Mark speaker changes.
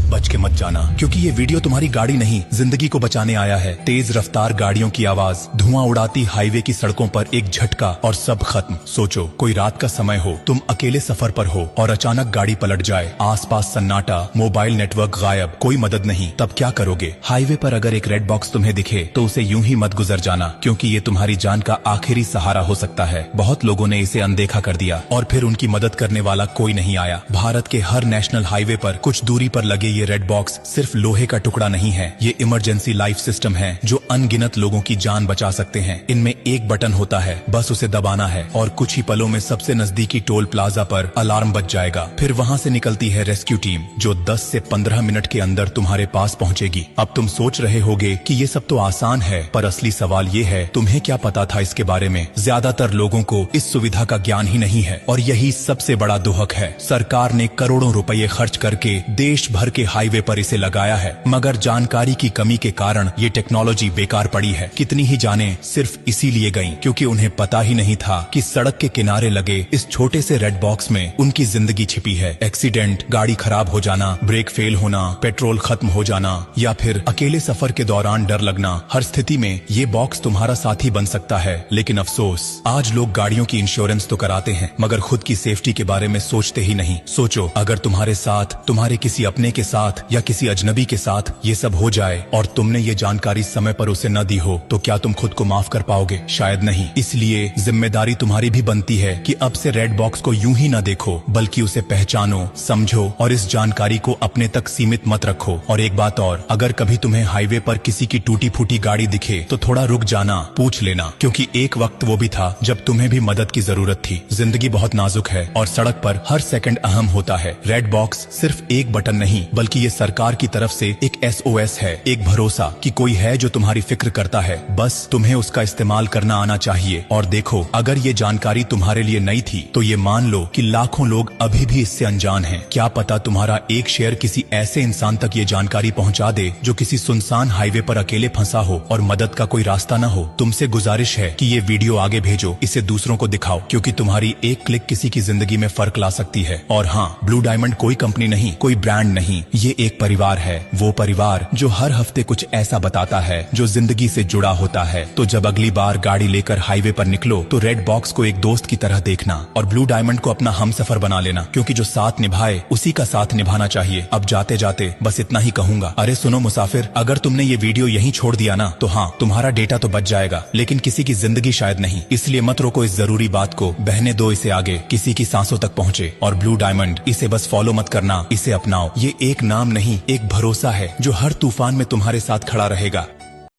Speaker 1: बच के मत जाना, क्योंकि ये वीडियो तुम्हारी गाड़ी नहीं जिंदगी को बचाने आया है। तेज रफ्तार गाड़ियों की आवाज, धुआं उड़ाती हाईवे की सड़कों पर एक झटका और सब खत्म। सोचो कोई रात का समय हो, तुम अकेले सफर पर हो और अचानक गाड़ी पलट जाए, आसपास सन्नाटा, मोबाइल नेटवर्क गायब, कोई मदद नहीं, तब क्या करोगे? हाईवे पर अगर एक रेड बॉक्स तुम्हें दिखे तो उसे यूं ही मत गुजर जाना, क्योंकि ये तुम्हारी जान का आखिरी सहारा हो सकता है। बहुत लोगों ने इसे अनदेखा कर दिया और फिर उनकी मदद करने वाला कोई नहीं आया। भारत के हर नेशनल हाईवे पर कुछ दूरी पर लगे ये रेड बॉक्स सिर्फ लोहे का टुकड़ा नहीं है, ये इमरजेंसी लाइफ सिस्टम है जो अनगिनत लोगों की जान बचा सकते हैं। इनमें एक बटन होता है, बस उसे दबाना है और कुछ ही पलों में सबसे नजदीकी टोल प्लाजा पर अलार्म बज जाएगा। फिर वहाँ से निकलती है रेस्क्यू टीम जो 10 से 15 मिनट के अंदर तुम्हारे पास पहुँचेगी। अब तुम सोच रहे होगे कि ये सब तो आसान है, पर असली सवाल ये है तुम्हें क्या पता था इसके बारे में? ज्यादातर लोगों को इस सुविधा का ज्ञान ही नहीं है और यही सबसे बड़ा दुहक है। सरकार ने करोड़ों रुपए खर्च करके देश भर के हाईवे पर इसे लगाया है, मगर जानकारी की कमी के कारण ये टेक्नोलॉजी बेकार पड़ी है। कितनी ही जानें सिर्फ इसीलिए गईं क्योंकि उन्हें पता ही नहीं था कि सड़क के किनारे लगे इस छोटे से रेड बॉक्स में उनकी जिंदगी छिपी है। एक्सीडेंट, गाड़ी खराब हो जाना, ब्रेक फेल होना, पेट्रोल खत्म हो जाना या फिर अकेले सफर के दौरान डर लगना, हर स्थिति में ये बॉक्स तुम्हारा साथी बन सकता है। लेकिन अफसोस, आज लोग गाड़ियों की इंश्योरेंस तो कराते हैं मगर खुद की सेफ्टी के बारे में सोचते ही नहीं। सोचो अगर तुम्हारे साथ, तुम्हारे किसी अपने के साथ या किसी अजनबी के साथ ये सब हो जाए और तुमने ये जानकारी समय पर उसे न दी हो, तो क्या तुम खुद को माफ कर पाओगे? शायद नहीं। इसलिए जिम्मेदारी तुम्हारी भी बनती है कि अब से रेड बॉक्स को यूं ही न देखो, बल्कि उसे पहचानो, समझो और इस जानकारी को अपने तक सीमित मत रखो। और एक बात और, अगर कभी तुम्हें हाईवे पर किसी की टूटी फूटी गाड़ी दिखे तो थोड़ा रुक जाना, पूछ लेना, क्योंकि एक वक्त वो भी था जब तुम्हें भी मदद की जरूरत थी। जिंदगी बहुत नाजुक है और सड़क पर हर सेकंड अहम होता है। रेड बॉक्स सिर्फ एक बटन नहीं, बल्कि ये सरकार की तरफ से एक SOS है, एक भरोसा कि कोई है जो तुम्हारी फिक्र करता है। बस तुम्हें उसका इस्तेमाल करना आना चाहिए। और देखो, अगर ये जानकारी तुम्हारे लिए नई थी तो ये मान लो कि लाखों लोग अभी भी इससे अनजान हैं। क्या पता तुम्हारा एक शेयर किसी ऐसे इंसान तक ये जानकारी पहुंचा दे जो किसी सुनसान हाईवे पर अकेले फंसा हो और मदद का कोई रास्ता न हो। तुमसे गुजारिश है कि ये वीडियो आगे भेजो, इसे दूसरों को दिखाओ, क्योंकि तुम्हारी एक क्लिक किसी की जिंदगी में फर्क ला सकती है। और हाँ, ब्लू डायमंड कोई कंपनी नहीं, कोई ब्रांड नहीं, ये एक परिवार है, वो परिवार जो हर हफ्ते कुछ ऐसा बताता है जो जिंदगी से जुड़ा होता है। तो जब अगली बार गाड़ी लेकर हाईवे पर निकलो तो रेड बॉक्स को एक दोस्त की तरह देखना और ब्लू डायमंड को अपना हमसफर बना लेना, क्योंकि जो साथ निभाए उसी का साथ निभाना चाहिए। अब जाते जाते बस इतना ही कहूंगा, अरे सुनो मुसाफिर, अगर तुमने ये वीडियो यहीं छोड़ दिया ना तो हाँ, तुम्हारा डेटा तो बच जाएगा, लेकिन किसी की जिंदगी शायद नहीं। इसलिए मत रोको इस जरूरी बात को, बहने दो इसे आगे, किसी की सांसों तक पहुँचे। और ब्लू डायमंड, इसे बस फॉलो मत करना, इसे अपनाओ। ये एक नाम नहीं, एक भरोसा है जो हर तूफान में तुम्हारे साथ खड़ा रहेगा।